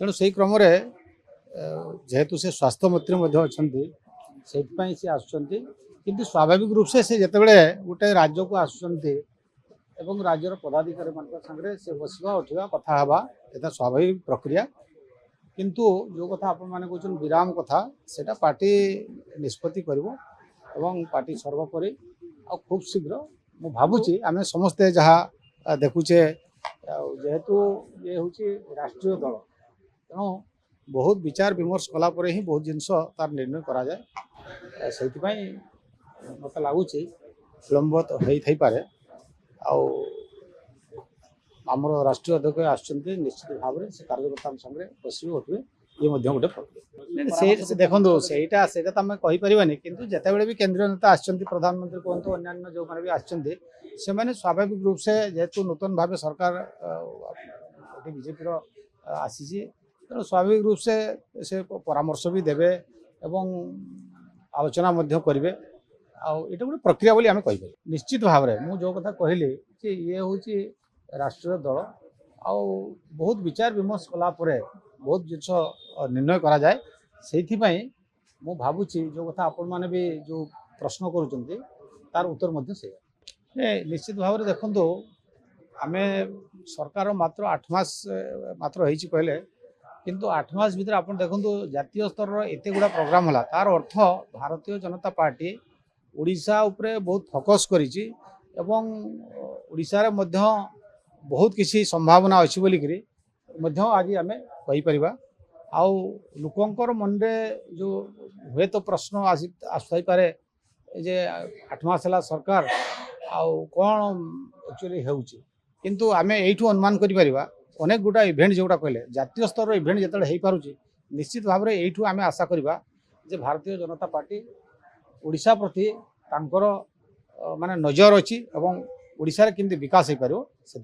तेणु से क्रम जेहेतु से स्वास्थ्य मंत्री से आसुँच किंतु स्वाभाविक रूप से जितेबले गोटे राज्य को आसुँच एवं राज्यर पदाधिकारी सागर से बसवा उठा कथा हवा एटा स्वाभाविक प्रक्रिया किंतु जो कथा आपण मैंने कहते विराम कथा सेटा पार्टी निष्पत्ति करिवो एवं पार्टी सर्वोपरि आ खूब शीघ्र मु भावुची आमे समस्ते जहाँ देखुचे जेहेतु ये हूँ राष्ट्रीय दल तेणु बहुत विचार विमर्श कलापर ही बहुत जिनस तार निर्णय करा जाए से मत लगुच विलंब तो हो पारे आमर राष्ट्रीय अध्यक्ष आसुँच निश्चित भाव में से कार्यकर्ता सामने बसवे उठे ये गोटे प्रक्रिया देखो सेटा तो आम कहीपरानी कि जितेबाला भी केंद्रीय नेता आसुँच प्रधानमंत्री कहतु अन्य जो मैंने भी आसुँच से स्वाभाविक रूप से जेहेतु नूतन भाव सरकार बीजेपी आसी तेणु स्वाभाविक रूप से परामर्श भी देवे एवं आलोचना करेंगे आईटा गोटे प्रक्रिया बोली आम कहीपर निश्चित भाव में मुझे जो कथा कहली कि ये हूँ राष्ट्रीय दल आ बहुत विचार विमर्श कलापर बहुत जिस निर्णय करा जाए से मु भावुची जो कथा आपण मैंने भी जो प्रश्न करुँच तार उत्तर से निश्चित भाव में देखो आम सरकार मात्र 8 मास मात्र होइछि कहले किंतु 8 मास भीतर आप देखो जातीय स्तर एत गुड़ा प्रोग्राम है तार अर्थ भारतीय जनता पार्टी ओडिशा उपरे बहुत फोकस करिछि एवं ओडिशा रे मध्य बहुत किसी संभावना अच्छी बोलिकी आज आम कहीपर आउ लोकंर मन में जो हुए तो प्रश्न आसपारे जे 8 मास है सरकार आउ कौन एक्चुअली होंतु आम यू अनुमान कर अनेक गुटा इवेंट जोटा कहले जातीय स्तर इवेंट जो हो पारुची निश्चित भाव में यू आम आशा करवा जे भारतीय जनता पार्टी ओडिशा प्रति तांकर माने नजर अच्छी एवं ओडिशा रे किंतु विकास हो पारो से